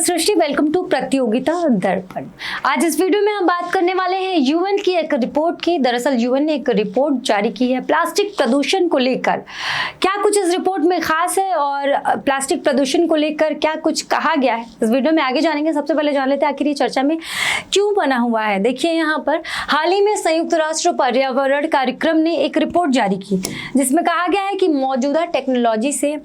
Srishti, welcome to प्रतियोगिता दर्पण। आज इस वीडियो में हम बात करने वाले हैं यूएन की एक रिपोर्ट की। दरअसल यूएन ने एक रिपोर्ट जारी की है प्लास्टिक प्रदूषण को लेकर। क्या कुछ इस रिपोर्ट में खास है और प्लास्टिक प्रदूषण को लेकर क्या कुछ कहा गया है, इस वीडियो में आगे जानेंगे। सबसे पहले जान लेते हैं आखिर ये चर्चा में क्यों बना हुआ है। देखिए यहाँ पर हाल ही में संयुक्त राष्ट्र पर्यावरण कार्यक्रम ने एक रिपोर्ट जारी की जिसमें कहा गया है कि मौजूदा टेक्नोलॉजी से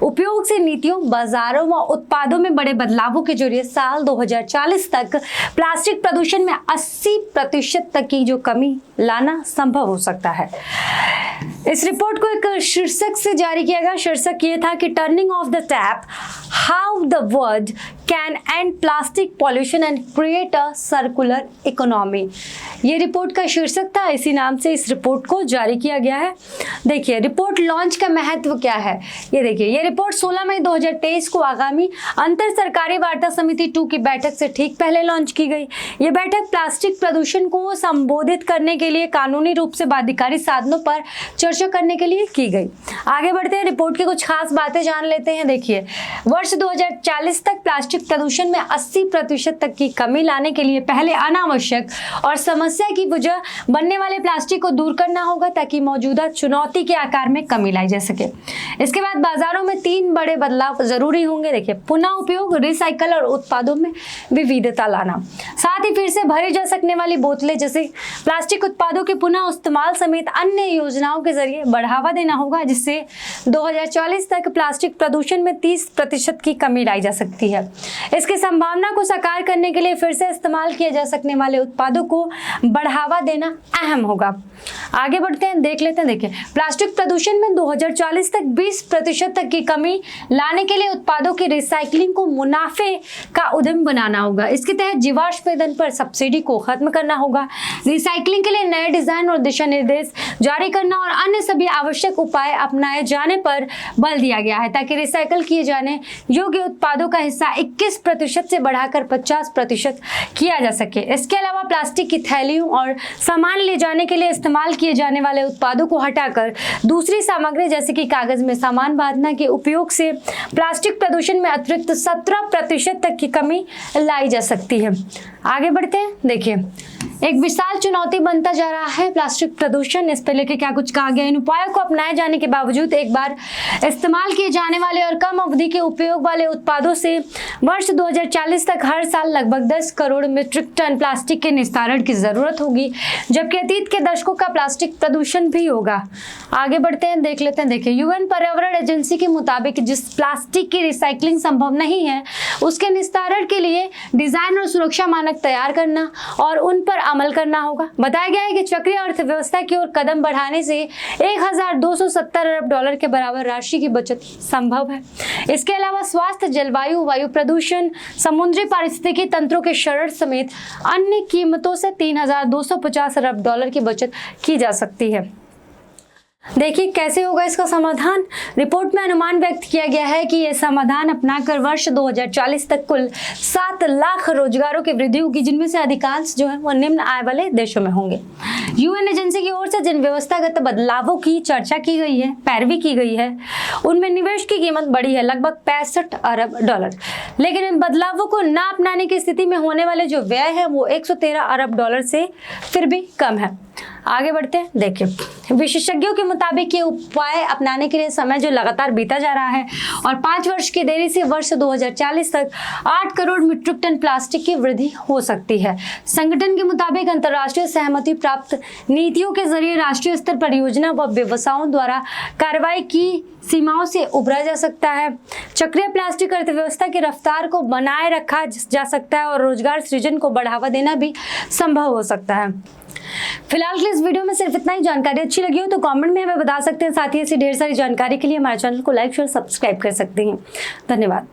उपयोग से नीतियों, बाजारों व उत्पादों में बड़े बदलावों के जरिए साल 2040 तक प्लास्टिक प्रदूषण में 80% तक की जो कमी लाना संभव हो सकता है। इस रिपोर्ट को एक शीर्षक से जारी किया गया। शीर्षक ये था कि turning of the tap, how the world can and plastic pollution and create a circular economy. ये रिपोर्ट का शीर्षक था, इसी नाम से इस रिपोर्ट को जारी किया गया है। देखिए रिपोर्ट लॉन्च का महत्व क्या है, ये देखिए। ये रिपोर्ट 16 मई 2023 को आगामी अंतर सरकारी वार्ता समिति 2 की बैठक से ठीक पहले लॉन्च की गई। ये बैठक प्लास्टिक प्रदूषण को संबोधित करने के लिए कानूनी रूप से बाध्यकारी साधनों पर चर्चा करने के लिए की गई। आगे बढ़ते हैं, रिपोर्ट की कुछ खास बातें जान लेते हैं। देखिए वर्ष 2040 तक प्लास्टिक प्रदूषण में 80% तक की कमी लाने के लिए पहले अनावश्यक और समस्या की वजह बनने वाले प्लास्टिक को दूर करना होगा ताकि मौजूदा चुनौती के आकार में कमी लाई जा सके। इसके बाद बाजारों में 3 बड़े बदलाव जरूरी होंगे। देखिए पुनः उपयोग, रिसाइकल और उत्पादों में विविधता लाना। साथ ही फिर से भरी जा सकने वाली बोतलें जैसे प्लास्टिक उत्पादों के पुनः इस्तेमाल समेत अन्य योजनाओं के जरिए बढ़ावा देना होगा जिससे 2040 तक प्लास्टिक प्रदूषण में 30% की कमी लाई जा सकती है। इसकी संभावना को साकार करने के लिए फिर से इस्तेमाल किए जा सकने वाले उत्पादों को बढ़ावा देना अहम होगा। आगे बढ़ते हैं, देख लेते हैं। देखिए प्लास्टिक प्रदूषण में 2040 तक 20% तक की कमी लाने के लिए उत्पादों की रिसाइकलिंग को मुनाफे का उद्यम बनाना होगा। इसके तहत जीवाश्म ईंधन पर सब्सिडी को खत्म करना होगा। रिसाइकलिंग के लिए नए डिजाइन और दिशा निर्देश जारी करना और अन्य सभी आवश्यक उपाय अपनाए जाने पर बल दिया गया है ताकि रिसाइकल किए जाने योग्य उत्पादों का हिस्सा 21% से बढ़ाकर 50% किया जा सके। इसके अलावा प्लास्टिक की थैलियों और सामान ले जाने के लिए इस्तेमाल किए जाने वाले उत्पादों को हटाकर दूसरी सामग्री जैसे कि कागज में सामान बांधना के उपयोग से प्लास्टिक प्रदूषण में अतिरिक्त 17% तक की कमी लाई जा सकती है। आगे बढ़ते हैं, देखिए एक विशाल चुनौती बनता जा रहा है प्लास्टिक प्रदूषण। इस पे लेके क्या कुछ कहा गया। इन उपायों को अपनाए जाने के बावजूद एक बार इस्तेमाल किए जाने वाले और कम अवधि के उपयोग वाले उत्पादों से वर्ष 2040 तक हर साल लगभग 10 करोड़ मीट्रिक टन प्लास्टिक के निस्तारण की जरूरत होगी, जबकि अतीत के दशकों का प्लास्टिक प्रदूषण भी होगा। आगे बढ़ते हैं, देख लेते हैं। देखिए यूएन पर्यावरण एजेंसी के मुताबिक जिस प्लास्टिक की रिसाइकलिंग संभव नहीं है उसके निस्तारण के लिए डिजाइन और सुरक्षा मानक तैयार करना और उन पर अमल करना होगा। बताया गया है कि चक्रीय अर्थव्यवस्था की ओर कदम बढ़ाने से 1270 अरब डॉलर के बराबर राशि की बचत संभव है। इसके अलावा स्वास्थ्य, जलवायु, वायु प्रदूषण, समुद्री पारिस्थितिकी तंत्रों के क्षरण समेत अन्य कीमतों से 3250 अरब डॉलर की बचत की जा सकती है। देखिए कैसे होगा इसका समाधान। रिपोर्ट में अनुमान व्यक्त किया गया है कि यह समाधान अपनाकर वर्ष 2040 तक कुल 7 लाख रोजगारों की वृद्धि होगी, जिनमें से अधिकांश जो है वो निम्न आय वाले देशों में होंगे। यूएन एजेंसी की ओर से जिन व्यवस्थागत बदलावों की चर्चा की गई है, पैरवी की गई है, उनमें निवेश की कीमत बढ़ी है लगभग 65 अरब डॉलर। लेकिन इन बदलावों को न अपनाने की स्थिति में होने वाले जो व्यय है वो 113 अरब डॉलर से फिर भी कम है। आगे बढ़ते हैं, देखिए विशेषज्ञों के मुताबिक ये उपाय अपनाने के लिए समय जो लगातार बीता जा रहा है और 5 वर्ष की देरी से वर्ष 2040 तक 8 करोड़ मीट्रिक टन प्लास्टिक की वृद्धि हो सकती है। संगठन के मुताबिक अंतर्राष्ट्रीय सहमति प्राप्त नीतियों के जरिए राष्ट्रीय स्तर पर योजना व व्यवसायों द्वारा कार्रवाई की सीमाओं से उबरा जा सकता है। चक्रीय प्लास्टिक अर्थव्यवस्था की रफ्तार को बनाए रखा जा सकता है और रोजगार सृजन को बढ़ावा देना भी संभव हो सकता है। फिलहाल के इस वीडियो में सिर्फ इतना ही। जानकारी अच्छी लगी हो तो कमेंट में हमें बता सकते हैं। साथ ही ऐसी ढेर सारी जानकारी के लिए हमारे चैनल को लाइक, शेयर, सब्सक्राइब कर सकते हैं। धन्यवाद।